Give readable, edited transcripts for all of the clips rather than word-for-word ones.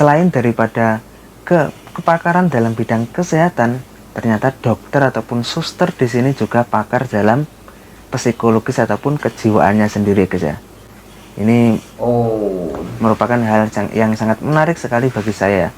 Selain daripada kepakaran dalam bidang kesehatan, ternyata dokter ataupun suster di sini juga pakar dalam psikologis ataupun kejiwaannya sendiri guys ya. Ini merupakan hal yang sangat menarik sekali bagi saya.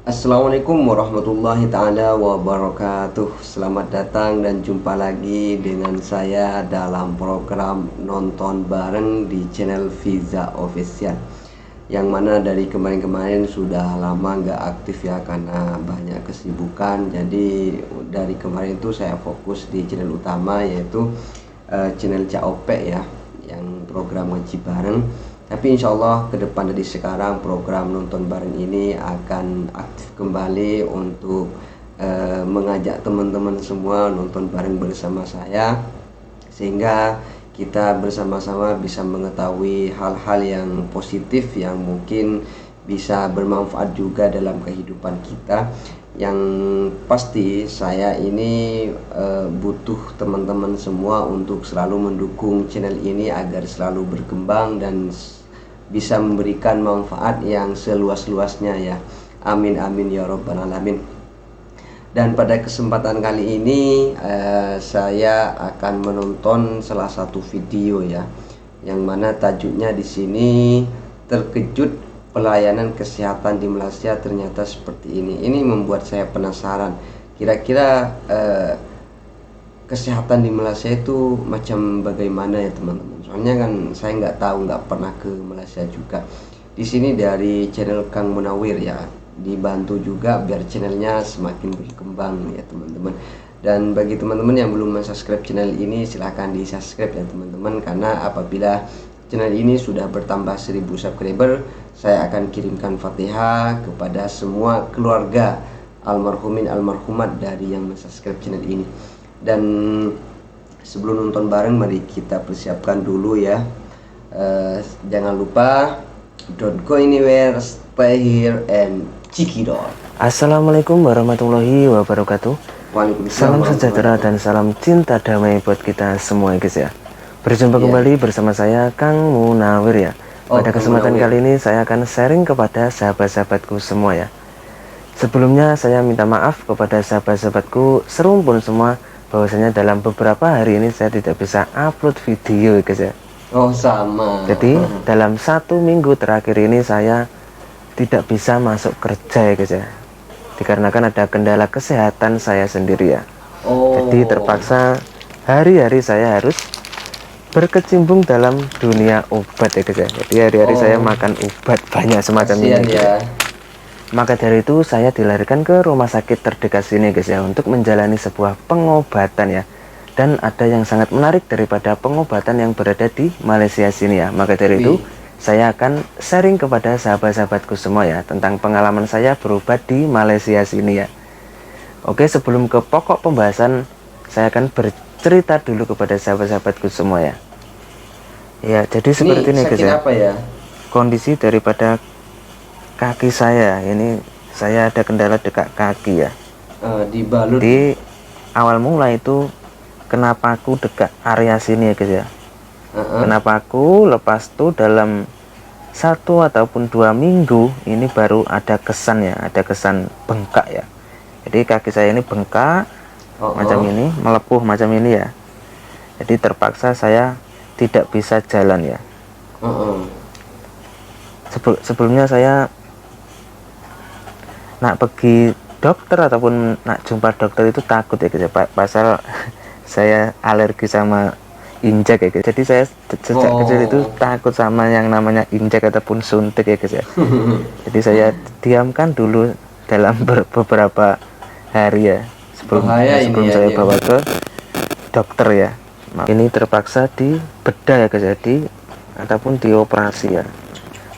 Assalamualaikum warahmatullahi ta'ala wabarakatuh. Selamat datang dan jumpa lagi dengan saya dalam program nonton bareng di channel Fiza Official, yang mana dari kemarin-kemarin sudah lama nggak aktif ya karena banyak kesibukan. Jadi dari kemarin itu saya fokus di channel utama, yaitu channel COP ya, yang program ngaji bareng. Tapi insya Allah ke depan dari sekarang program nonton bareng ini akan aktif kembali untuk mengajak teman-teman semua nonton bareng bersama saya, sehingga kita bersama-sama bisa mengetahui hal-hal yang positif yang mungkin bisa bermanfaat juga dalam kehidupan kita. Yang pasti saya ini butuh teman-teman semua untuk selalu mendukung channel ini agar selalu berkembang dan bisa memberikan manfaat yang seluas-luasnya ya. Amin amin ya rabbal alamin. Dan pada kesempatan kali ini saya akan menonton salah satu video ya, yang mana tajuknya di sini terkejut pelayanan kesehatan di Malaysia ternyata seperti ini. Ini membuat saya penasaran, kira-kira kesehatan di Malaysia itu macam bagaimana ya teman-teman. Soalnya kan saya nggak tahu, nggak pernah ke Malaysia juga. Di sini dari channel Kang Munawir ya, dibantu juga biar channelnya semakin berkembang ya teman-teman. Dan bagi teman-teman yang belum subscribe channel ini, silahkan di subscribe ya teman-teman, karena apabila channel ini sudah bertambah 1000 subscriber, saya akan kirimkan Fatihah kepada semua keluarga almarhumin almarhumat dari yang subscribe channel ini. Dan sebelum nonton bareng, mari kita persiapkan dulu ya. Jangan lupa, don't go anywhere, stay here and check it out. Assalamualaikum warahmatullahi wabarakatuh. Salam sejahtera dan salam cinta damai buat kita semua guys ya. Berjumpa kembali bersama saya Kang Munawir ya. Pada kesempatan kali ini saya akan sharing kepada sahabat-sahabatku semua ya. Sebelumnya saya minta maaf kepada sahabat-sahabatku serumpun semua, bahwasanya dalam beberapa hari ini saya tidak bisa upload video guys ya. Oh sama. Jadi dalam 1 minggu terakhir ini saya tidak bisa masuk kerja ya guys ya, dikarenakan ada kendala kesehatan saya sendiri ya. Jadi terpaksa hari-hari saya harus berkecimpung dalam dunia obat ya guys ya. Jadi hari-hari saya makan obat banyak semacam ini ya. Maka dari itu saya dilarikan ke rumah sakit terdekat sini guys ya, untuk menjalani sebuah pengobatan ya. Dan ada yang sangat menarik daripada pengobatan yang berada di Malaysia sini ya. Maka dari itu saya akan sharing kepada sahabat-sahabatku semua ya, tentang pengalaman saya berobat di Malaysia sini ya. Oke, sebelum ke pokok pembahasan, saya akan bercerita dulu kepada sahabat-sahabatku semua ya. Ya, jadi seperti ini guys ya. Apa ya? Kondisi daripada kaki saya ini, saya ada kendala dekat kaki ya. Dibalut. Di awal mula itu kenapa aku dekat area sini ya guys ya. Kenapa aku lepas tuh dalam 1 ataupun 2 minggu ini baru ada kesan ya, ada kesan bengkak ya. Jadi kaki saya ini bengkak macam ini, melepuh macam ini ya. Jadi terpaksa saya tidak bisa jalan ya. Sebelumnya saya nak pergi dokter ataupun nak jumpa dokter itu takut ya guys ya, pasal saya alergi sama injek ya guys. Jadi saya sejak kecil itu takut sama yang namanya injek ataupun suntik ya guys ya. Jadi saya diamkan dulu dalam beberapa hari ya, sebelum saya bawa ke dokter ya. Ini terpaksa dibedah ya guys ya, ataupun dioperasi ya,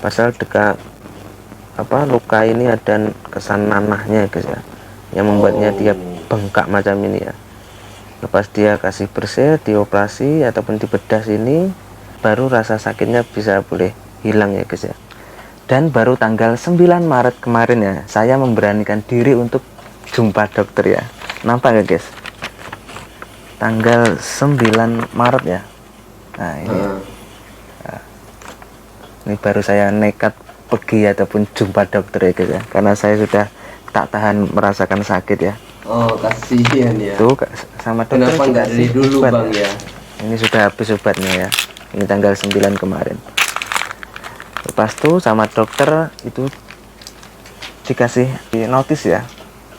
pasal dekat luka ini ada kesan nanahnya guys ya, yang membuatnya dia bengkak macam ini ya. Lepas dia kasih bersih, dioperasi ataupun dibedah sini, baru rasa sakitnya bisa boleh hilang ya guys ya. Dan baru tanggal 9 Maret kemarin ya, saya memberanikan diri untuk jumpa dokter ya. Nampak ya guys, tanggal 9 Maret ya. Nah ini, ini baru saya nekat pergi ataupun jumpa dokter ya guys ya, karena saya sudah tak tahan merasakan sakit ya. Oh kasihan ya. Tuh sama dokter. Kenapa nggak dari dulu obat, bang ya? Ini sudah habis obatnya ya. Ini tanggal 9 kemarin. Lepas tuh sama dokter itu dikasih notis ya.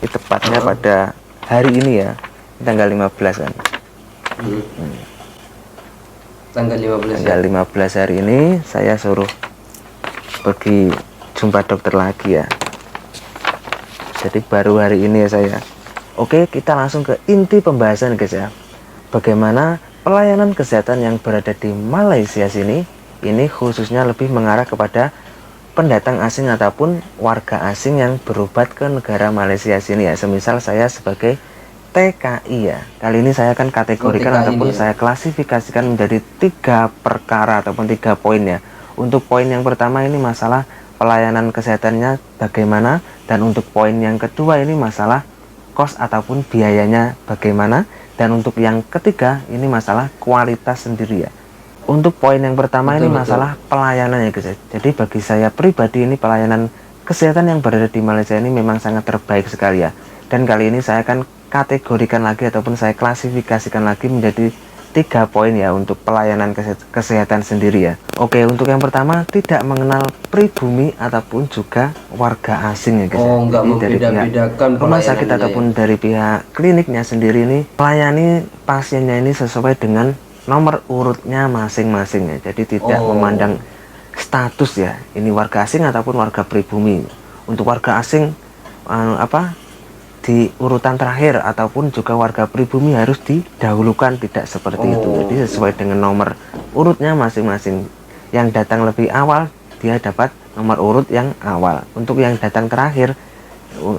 Ini tepatnya pada hari ini ya, tanggal 15 kan. Tanggal 15 Tanggal 15 hari ini saya suruh pergi jumpa dokter lagi ya. Jadi baru hari ini ya saya. Oke, kita langsung ke inti pembahasan guys ya. Bagaimana pelayanan kesehatan yang berada di Malaysia sini, ini khususnya lebih mengarah kepada pendatang asing ataupun warga asing yang berobat ke negara Malaysia sini ya. Semisal saya sebagai TKI ya. Kali ini saya akan kategorikan ataupun saya klasifikasikan menjadi 3 perkara ataupun 3 poin ya. Untuk poin yang pertama ini masalah pelayanan kesehatannya bagaimana, dan untuk poin yang kedua ini masalah kos ataupun biayanya bagaimana, dan untuk yang ketiga ini masalah kualitas sendiri ya. Untuk poin yang pertama ini masalah pelayanannya guys. Jadi bagi saya pribadi ini pelayanan kesehatan yang berada di Malaysia ini memang sangat terbaik sekali ya. Dan kali ini saya akan kategorikan lagi ataupun saya klasifikasikan lagi menjadi 3 poin ya untuk pelayanan kesehatan sendiri ya. Oke, untuk yang pertama tidak mengenal pribumi ataupun juga warga asing ya guys. Oh, nggak membeda-bedakan rumah sakit ataupun dari pihak kliniknya sendiri ini melayani pasiennya ini sesuai dengan nomor urutnya masing-masing ya. Jadi tidak memandang status ya, ini warga asing ataupun warga pribumi. Untuk warga asing di urutan terakhir ataupun juga warga pribumi harus didahulukan, tidak seperti itu. Jadi sesuai dengan nomor urutnya masing-masing. Yang datang lebih awal dia dapat nomor urut yang awal. Untuk yang datang terakhir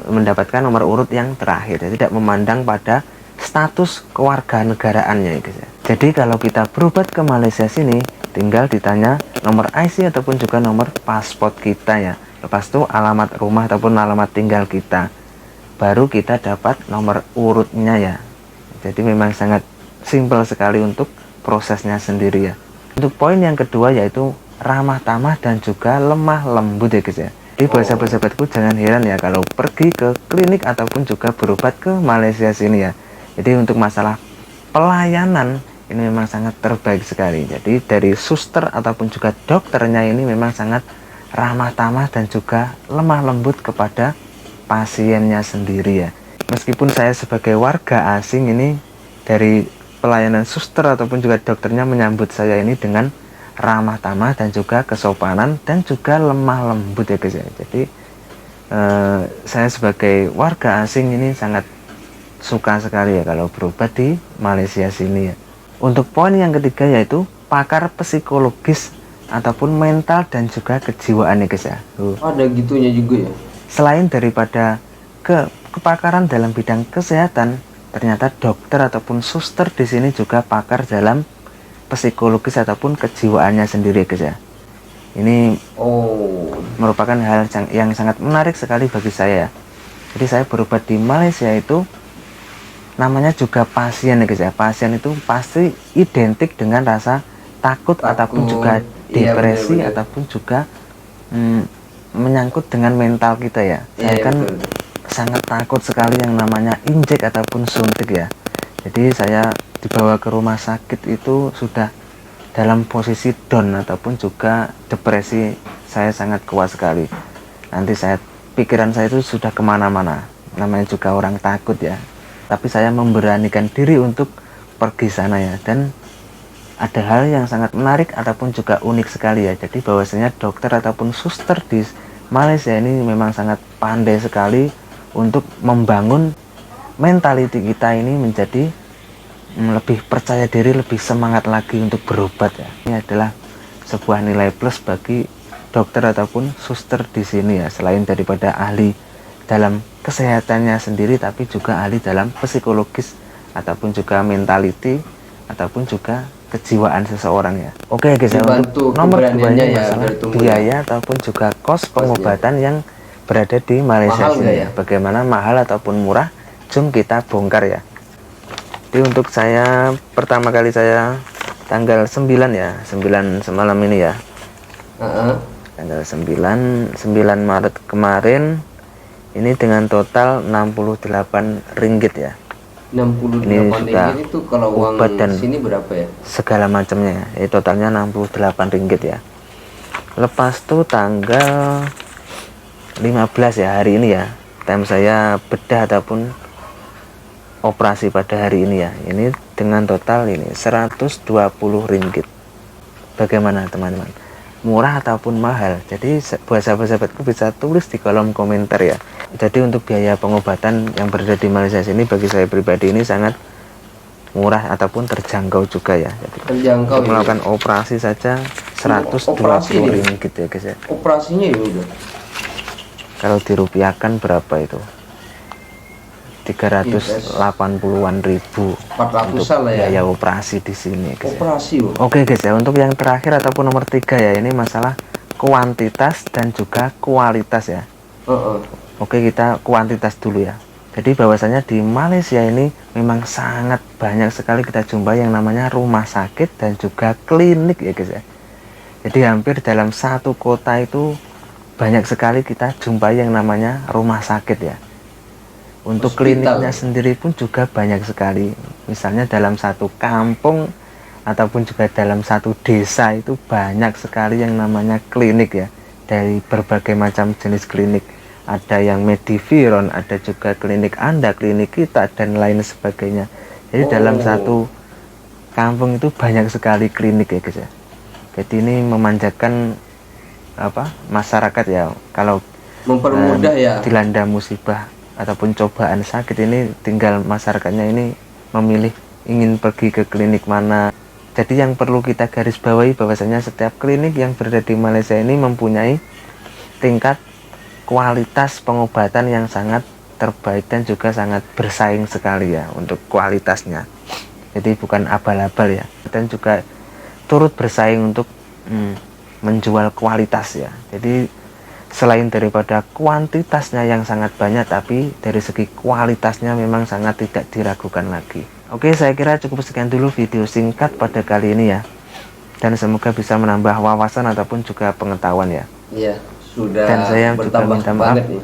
mendapatkan nomor urut yang terakhir. Jadi tidak memandang pada status kewarganegaraannya guys ya. Jadi kalau kita berobat ke Malaysia sini tinggal ditanya nomor IC ataupun juga nomor paspor kita ya. Lepas itu alamat rumah ataupun alamat tinggal kita, baru kita dapat nomor urutnya ya. Jadi memang sangat simpel sekali untuk prosesnya sendiri ya. Untuk poin yang kedua yaitu ramah tamah dan juga lemah lembut ya guys ya. Jadi buat sahabat-sahabatku jangan heran ya kalau pergi ke klinik ataupun juga berobat ke Malaysia sini ya. Jadi untuk masalah pelayanan ini memang sangat terbaik sekali. Jadi dari suster ataupun juga dokternya ini memang sangat ramah tamah dan juga lemah lembut kepada pasiennya sendiri ya. Meskipun saya sebagai warga asing ini dari pelayanan suster ataupun juga dokternya menyambut saya ini dengan ramah tamah dan juga kesopanan dan juga lemah lembut ya guys ya. Jadi saya sebagai warga asing ini sangat suka sekali ya kalau berobat di Malaysia sini ya. Untuk poin yang ketiga yaitu pakar psikologis ataupun mental dan juga kejiwaan ya guys ya. Ada gitunya juga ya. Selain daripada kepakaran dalam bidang kesehatan, ternyata dokter ataupun suster di sini juga pakar dalam psikologis ataupun kejiwaannya sendiri guys ya. Ini merupakan hal yang sangat menarik sekali bagi saya ya. Jadi saya berobat di Malaysia itu namanya juga pasien ya guys ya. Pasien itu pasti identik dengan rasa takut ataupun juga depresi ataupun juga menyangkut dengan mental kita ya. Saya kan sangat takut sekali yang namanya injek ataupun suntik ya. Jadi saya dibawa ke rumah sakit itu sudah dalam posisi down ataupun juga depresi. Saya sangat kuat sekali. Nanti pikiran saya itu sudah kemana-mana. Namanya juga orang takut ya. Tapi saya memberanikan diri untuk pergi sana ya. Dan ada hal yang sangat menarik ataupun juga unik sekali ya. Jadi bahwasanya dokter ataupun suster di Malaysia ini memang sangat pandai sekali untuk membangun mentaliti kita ini menjadi lebih percaya diri, lebih semangat lagi untuk berobat ya. Ini adalah sebuah nilai plus bagi dokter ataupun suster di sini ya. Selain daripada ahli dalam kesehatannya sendiri, tapi juga ahli dalam psikologis ataupun juga mentality ataupun juga kejiwaan seseorang ya. Oke guys ya, untuk nomor 2 ini masalah biaya ataupun juga kos pengobatan yang berada di Malaysia sini ya. Bagaimana mahal ataupun murah, jom kita bongkar ya. Jadi untuk saya pertama kali saya tanggal 9 ya, 9 semalam ini ya. Tanggal 9 Maret kemarin ini dengan total 68 ringgit ya. 68 ringgit itu kalau uang dan sini berapa ya? Segala macamnya ya. Totalnya 68 ringgit ya. Lepas tuh tanggal 15 ya, hari ini ya, time saya bedah ataupun operasi pada hari ini ya. Ini dengan total ini 120 ringgit. Bagaimana teman-teman? Murah ataupun mahal? Jadi buat sahabat-sahabatku bisa tulis di kolom komentar ya. Jadi untuk biaya pengobatan yang berada di Malaysia sini bagi saya pribadi ini sangat murah ataupun terjangkau juga ya. Jadi Terjangkau untuk melakukan operasi saja 120 ringgit ya guys ya. Operasinya ya udah. Kalau dirupiahkan berapa itu? 380-an ribu 400-an lah ya. Biaya operasi di sini guys. Operasi ya. Oke guys ya, untuk yang terakhir ataupun nomor 3 ya, ini masalah kuantitas dan juga kualitas ya. Oke, kita kuantitas dulu ya. Jadi bahwasanya di Malaysia ini memang sangat banyak sekali kita jumpai yang namanya rumah sakit dan juga klinik ya guys ya. Jadi hampir dalam satu kota itu banyak sekali kita jumpai yang namanya rumah sakit ya. Untuk kliniknya sendiri pun juga banyak sekali. Misalnya dalam satu kampung ataupun juga dalam satu desa itu banyak sekali yang namanya klinik ya. Dari berbagai macam jenis klinik. Ada yang Mediviron, ada juga klinik Anda, klinik kita, dan lain sebagainya. Jadi dalam satu kampung itu banyak sekali klinik ya guys ya. Jadi ini memanjakan masyarakat ya. Kalau mempermudah ya, dilanda musibah ataupun cobaan sakit ini, tinggal masyarakatnya ini memilih ingin pergi ke klinik mana. Jadi yang perlu kita garis bawahi bahwasanya setiap klinik yang berada di Malaysia ini mempunyai tingkat kualitas pengobatan yang sangat terbaik dan juga sangat bersaing sekali ya untuk kualitasnya. Jadi bukan abal-abal ya, dan juga turut bersaing untuk menjual kualitas ya. Jadi selain daripada kuantitasnya yang sangat banyak, tapi dari segi kualitasnya memang sangat tidak diragukan lagi. Oke, saya kira cukup sekian dulu video singkat pada kali ini ya. Dan semoga bisa menambah wawasan ataupun juga pengetahuan ya. Iya, sudah. Dan saya juga minta maaf nih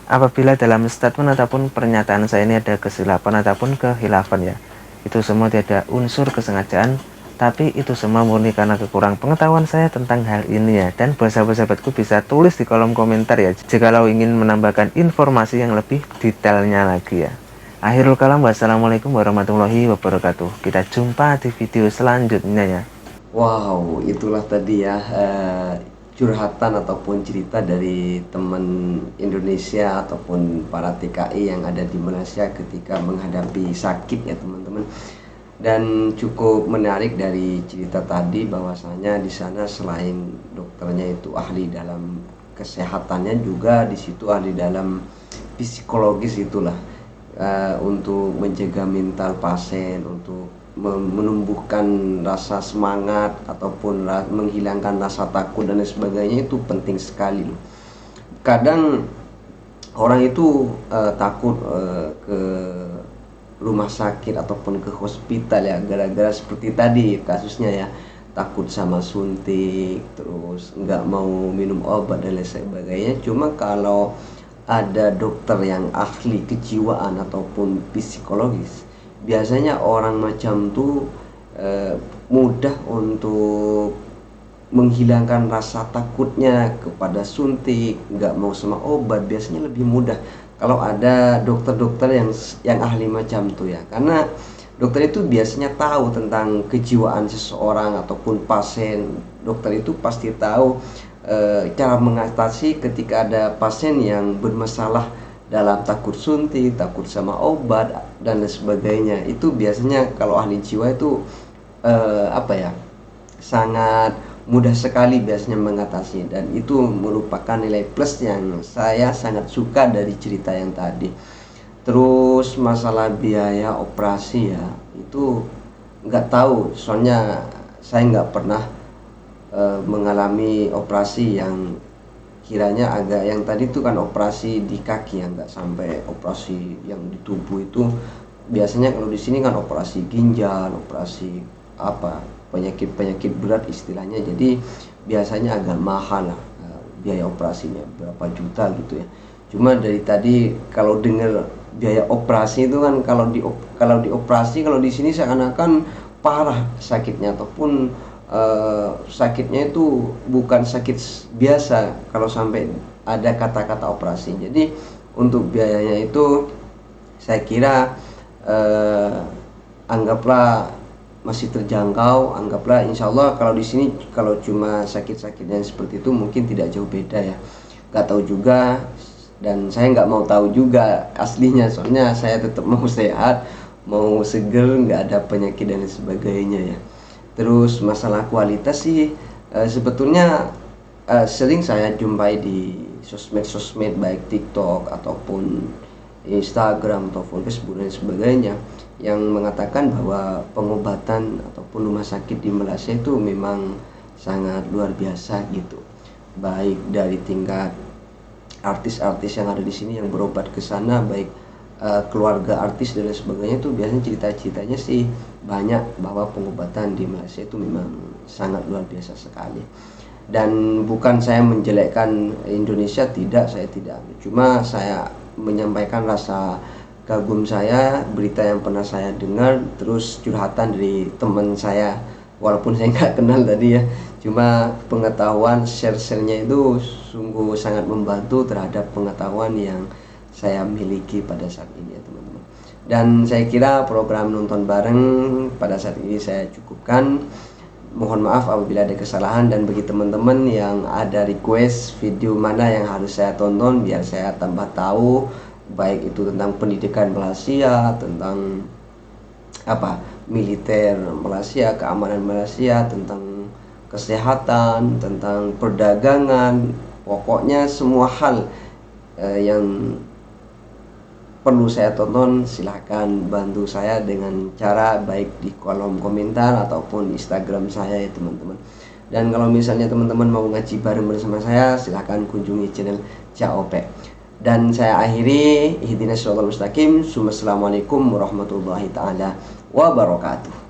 apabila dalam statement ataupun pernyataan saya ini ada kesilapan ataupun kehilafan ya. Itu semua tidak unsur kesengajaan, tapi itu semua murni karena kekurang pengetahuan saya tentang hal ini ya. Dan buat sahabat-sahabatku bisa tulis di kolom komentar ya jikalau ingin menambahkan informasi yang lebih detailnya lagi ya. Akhirul kalam, wassalamualaikum warahmatullahi wabarakatuh. Kita jumpa di video selanjutnya ya. Wow, itulah tadi ya curhatan ataupun cerita dari teman Indonesia ataupun para TKI yang ada di Malaysia ketika menghadapi sakit ya teman-teman. Dan cukup menarik dari cerita tadi bahwasanya di sana selain dokternya itu ahli dalam kesehatannya, juga di situ ahli dalam psikologis itulah, untuk menjaga mental pasien, untuk menumbuhkan rasa semangat ataupun menghilangkan rasa takut dan lain sebagainya. Itu penting sekali loh. Kadang orang itu takut ke rumah sakit ataupun ke hospital ya gara-gara seperti tadi kasusnya ya, takut sama suntik, terus nggak mau minum obat dan lain sebagainya. Cuma kalau ada dokter yang ahli kejiwaan ataupun psikologis, biasanya orang macam tuh mudah untuk menghilangkan rasa takutnya kepada suntik, nggak mau sama obat. Biasanya lebih mudah kalau ada dokter-dokter yang ahli macam tuh ya, karena dokter itu biasanya tahu tentang kejiwaan seseorang ataupun pasien. Dokter itu pasti tahu cara mengatasi ketika ada pasien yang bermasalah dalam takut suntik, takut sama obat dan lain sebagainya. Itu biasanya kalau ahli jiwa itu sangat mudah sekali biasanya mengatasi, dan itu merupakan nilai plus yang saya sangat suka dari cerita yang tadi. Terus masalah biaya operasi ya, itu nggak tahu, soalnya saya nggak pernah mengalami operasi yang kiranya agak, yang tadi itu kan operasi di kaki ya, nggak sampai operasi yang di tubuh itu biasanya kalau di sini kan operasi ginjal, operasi apa, penyakit berat istilahnya, jadi biasanya agak mahal lah biaya operasinya, berapa juta gitu ya. Cuma dari tadi kalau dengar biaya operasi itu kan, kalau dioperasi, kalau di sini seakan-akan parah sakitnya, ataupun sakitnya itu bukan sakit biasa kalau sampai ada kata-kata operasi. Jadi untuk biayanya itu saya kira anggaplah masih terjangkau, anggaplah insya Allah. Kalau di sini kalau cuma sakit-sakitnya seperti itu mungkin tidak jauh beda ya, nggak tahu juga, dan saya nggak mau tahu juga aslinya, soalnya saya tetap mau sehat, mau seger, nggak ada penyakit dan sebagainya ya. Terus masalah kualitas sih sebetulnya sering saya jumpai di sosmed baik TikTok ataupun Instagram ataupun Facebook dan sebagainya, yang mengatakan bahwa pengobatan ataupun rumah sakit di Malaysia itu memang sangat luar biasa gitu, baik dari tingkat artis-artis yang ada di sini yang berobat ke sana, baik keluarga artis dan lain sebagainya, itu biasanya cerita-ceritanya sih banyak bahwa pengobatan di Malaysia itu memang sangat luar biasa sekali. Dan bukan saya menjelekkan Indonesia, tidak, saya tidak, cuma saya menyampaikan rasa kagum saya, berita yang pernah saya dengar, terus curhatan dari teman saya, walaupun saya nggak kenal tadi ya, cuma pengetahuan share-nya itu sungguh sangat membantu terhadap pengetahuan yang saya miliki pada saat ini ya teman-teman. Dan saya kira program nonton bareng pada saat ini saya cukupkan. Mohon maaf apabila ada kesalahan, dan bagi teman-teman yang ada request video mana yang harus saya tonton biar saya tambah tahu, baik itu tentang pendidikan Malaysia, tentang apa, militer Malaysia, keamanan Malaysia, tentang kesehatan, tentang perdagangan, pokoknya semua hal yang perlu saya tonton, silahkan bantu saya dengan cara baik di kolom komentar ataupun Instagram saya ya teman-teman. Dan kalau misalnya teman-teman mau ngaji bareng bersama saya, silahkan kunjungi channel COP. Dan saya akhiri, ihdinas shiratal mustaqim. Assalamualaikum warahmatullahi taala wabarakatuh.